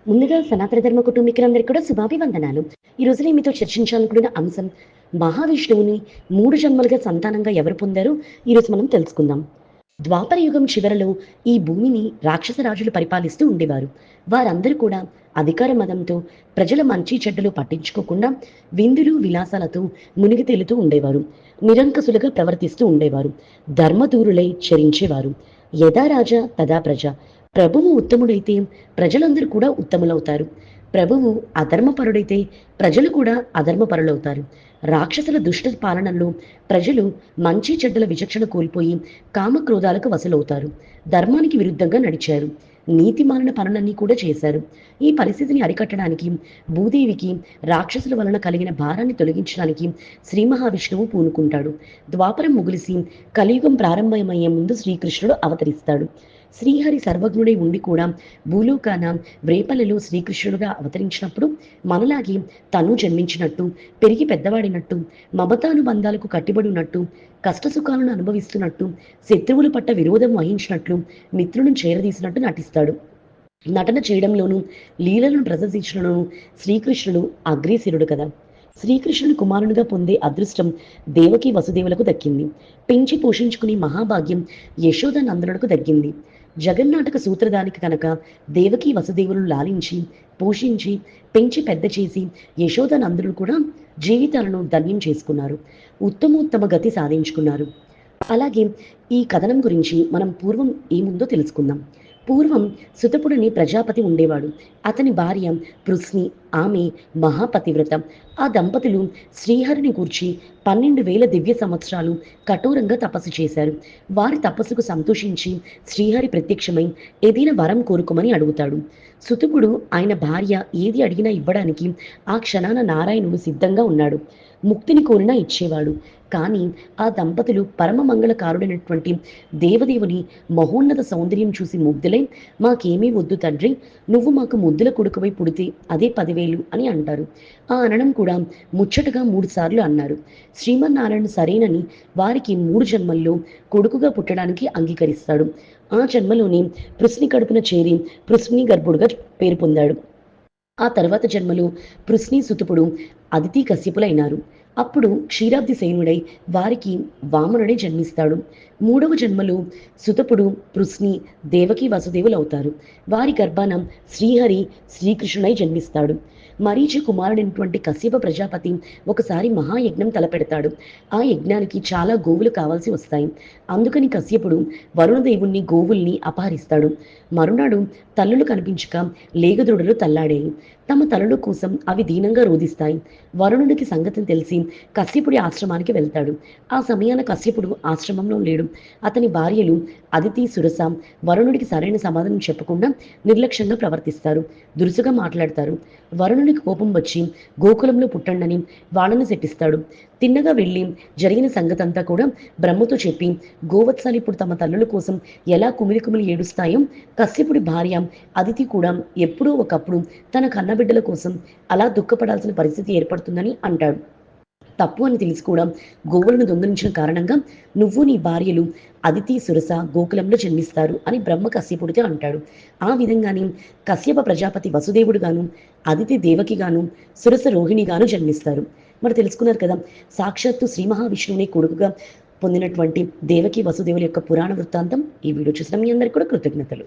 ముందుగా సనాతన ధర్మ కుటుంబీకులందరికీ కూడా శుభాభివందనాలు. ఈ రోజు నేను మీతో చర్చించాలనుకున్న అంశం మహావిష్ణువుని 3 జన్మలుగా సంతానంగా ఎవరు పొందారో ఈరోజు మనం తెలుసుకుందాం. ద్వాపర యుగం చివరలో ఈ భూమిని రాక్షస రాజులు పరిపాలిస్తూ ఉండేవారు. వారందరూ కూడా అధికార మదంతో ప్రజల మంచి చెడ్డలు పట్టించుకోకుండా విందులు విలాసాలతో మునిగి తేలుతూ ఉండేవారు. నిరంకుశులుగా ప్రవర్తిస్తూ ఉండేవారు. ధర్మదూరులై చరించేవారు. యథా రాజా తదా ప్రజ. ప్రభువు ఉత్తముడైతే ప్రజలందరూ కూడా ఉత్తములవుతారు. ప్రభువు అధర్మపరుడైతే ప్రజలు కూడా అధర్మపరులవుతారు. రాక్షసుల దుష్ట పాలనలో ప్రజలు మంచి చెడ్డల విచక్షణ కోల్పోయి కామక్రోధాలకు వశలవుతారు. ధర్మానికి విరుద్ధంగా నడిచారు. నీతిమాలిన పనులన్నీ కూడా చేశారు. ఈ పరిస్థితిని అరికట్టడానికి భూదేవికి రాక్షసుల వలన కలిగిన భారాన్ని తొలగించడానికి శ్రీ మహావిష్ణువు పూనుకుంటాడు. ద్వాపరం ముగిసి కలియుగం ప్రారంభమయ్యే ముందు శ్రీకృష్ణుడు అవతరిస్తాడు. శ్రీహరి సర్వజ్ఞుడై ఉండి కూడా భూలోకాన వ్రేపల్లిలో శ్రీకృష్ణుడుగా అవతరించినప్పుడు మనలాగే తను జన్మించినట్టు, పెరిగి పెద్దవాడినట్టు, మమతానుబంధాలకు కట్టిబడి ఉన్నట్టు, కష్టసుఖాలను అనుభవిస్తున్నట్టు, శత్రువుల పట్ల విరోధం వహించినట్లు, మిత్రులను చేరదీసినట్టు నటిస్తాడు. నటన చేయడంలోనూ లీలలను ప్రదర్శించడంలోనూ శ్రీకృష్ణుడు అగ్రేసరుడు కదా. శ్రీకృష్ణుని కుమారునిగా పొందే అదృష్టం దేవకి వసుదేవులకు దక్కింది. పెంచి పోషించుకునే మహాభాగ్యం యశోద నందనులకు దక్కింది. జగన్నాటక సూత్రధానికి కనుక దేవకి వసుదేవులను లాలించి పోషించి పెంచి పెద్ద చేసి యశోద నందులు కూడా జీవితాలను ధన్యం చేసుకున్నారు. ఉత్తమోత్తమ గతి సాధించుకున్నారు. అలాగే ఈ కథనం గురించి మనం పూర్వం ఏముందో తెలుసుకుందాం. పూర్వం సుతపుడని ప్రజాపతి ఉండేవాడు. అతని భార్య పృశ్ని. ఆమె మహాపతివ్రత. ఆ దంపతులు శ్రీహరిని గూర్చి 12,000 దివ్య సంవత్సరాలు కఠోరంగా తపస్సు చేశారు. వారి తపస్సుకు సంతోషించి శ్రీహరి ప్రత్యక్షమై ఏదైనా వరం కోరుకోమని అడుగుతాడు. సుతుపుడు ఆయన భార్య ఏది అడిగినా ఇవ్వడానికి ఆ క్షణాన నారాయణుడు సిద్ధంగా ఉన్నాడు. ముక్తిని కోరినా ఇచ్చేవాడు. కానీ ఆ దంపతులు పరమ మంగళకారుడైనటువంటి దేవదేవుని మహోన్నత సౌందర్యం చూసి ముగ్ధులై, మాకేమీ వద్దు తండ్రి, నువ్వు మాకు ముద్దుల కొడుకువై పుడితే అదే 10,000 అని అంటారు. ఆ అనడం కూడా ముచ్చటగా 3 సార్లు అన్నారు. శ్రీమన్నారాయణ సరేనని వారికి 3 జన్మల్లో కొడుకుగా పుట్టడానికి అంగీకరిస్తాడు. ఆ జన్మలోనే పృశ్ని కడుపున చేరి పృశ్ని గర్భుడుగా పేరు పొందాడు. ఆ తర్వాత జన్మలో పృశ్ని సుతుపుడు అదితి కశ్యపులైనారు. అప్పుడు క్షీరాబ్ది సేనుడై వారికి వామనుడై జన్మిస్తాడు. 3వ జన్మలో సుతపుడు పృశ్ని దేవకి వసుదేవులు అవుతారు. వారి గర్భాన శ్రీహరి శ్రీకృష్ణుడై జన్మిస్తాడు. మరీచి కుమారుడైనటువంటి కశ్యప ప్రజాపతి ఒకసారి మహాయజ్ఞం తలపెడతాడు. ఆ యజ్ఞానికి చాలా గోవులు కావాల్సి వస్తాయి. అందుకని కశ్యపుడు వరుణదేవుణ్ణి గోవుల్ని అపహరిస్తాడు. మరునాడు తల్లులు కనిపించక లేగదొడలు తల్లాడేవి. తమ తల్లుల కోసం అవి దీనంగా రోధిస్తాయి. వరుణుడికి సంగతిని తెలిసి కశ్యపుడి ఆశ్రమానికి వెళ్తాడు. ఆ సమయాన కశ్యపుడు ఆశ్రమంలో లేడు. అతని భార్యలు అదితి సురస వరుణుడికి సరైన సమాధానం చెప్పకుండా నిర్లక్ష్యంగా ప్రవర్తిస్తారు. దురుసుగా మాట్లాడతారు. వరుణునికి కోపం వచ్చి గోకులంలో పుట్టండని వాళ్ళని శపిస్తాడు. తిన్నగా వెళ్ళి జరిగిన సంగతంతా కూడా బ్రహ్మతో చెప్పి గోవత్సాలు ఇప్పుడు తమ తల్లుల కోసం ఎలా కుమిలి ఏడుస్తాయో కశ్యపుడి భార్య అదితి కూడా ఎప్పుడో ఒకప్పుడు తన కన్నబిడ్డల కోసం అలా దుఃఖపడాల్సిన పరిస్థితి ఏర్పడుతుందని అంటాడు. తప్పు అని తెలిసి కూడా గోవులను దొంగిలించిన కారణంగా నువ్వు నీ భార్యలు అదితి సురస గోకులంలో జన్మిస్తారు అని బ్రహ్మ కశ్యపుడితో అంటాడు. ఆ విధంగానే కశ్యప ప్రజాపతి వసుదేవుడుగాను, అదితి దేవకిగాను, సురస రోహిణిగాను జన్మిస్తారు. మరి తెలుసుకున్నారు కదా, సాక్షాత్తు శ్రీ మహావిష్ణువుని కొడుకుగా పొందినటువంటి దేవకి వసుదేవుల యొక్క పురాణ వృత్తాంతం. ఈ వీడియో చూసిన మీ అందరికీ కూడా కృతజ్ఞతలు.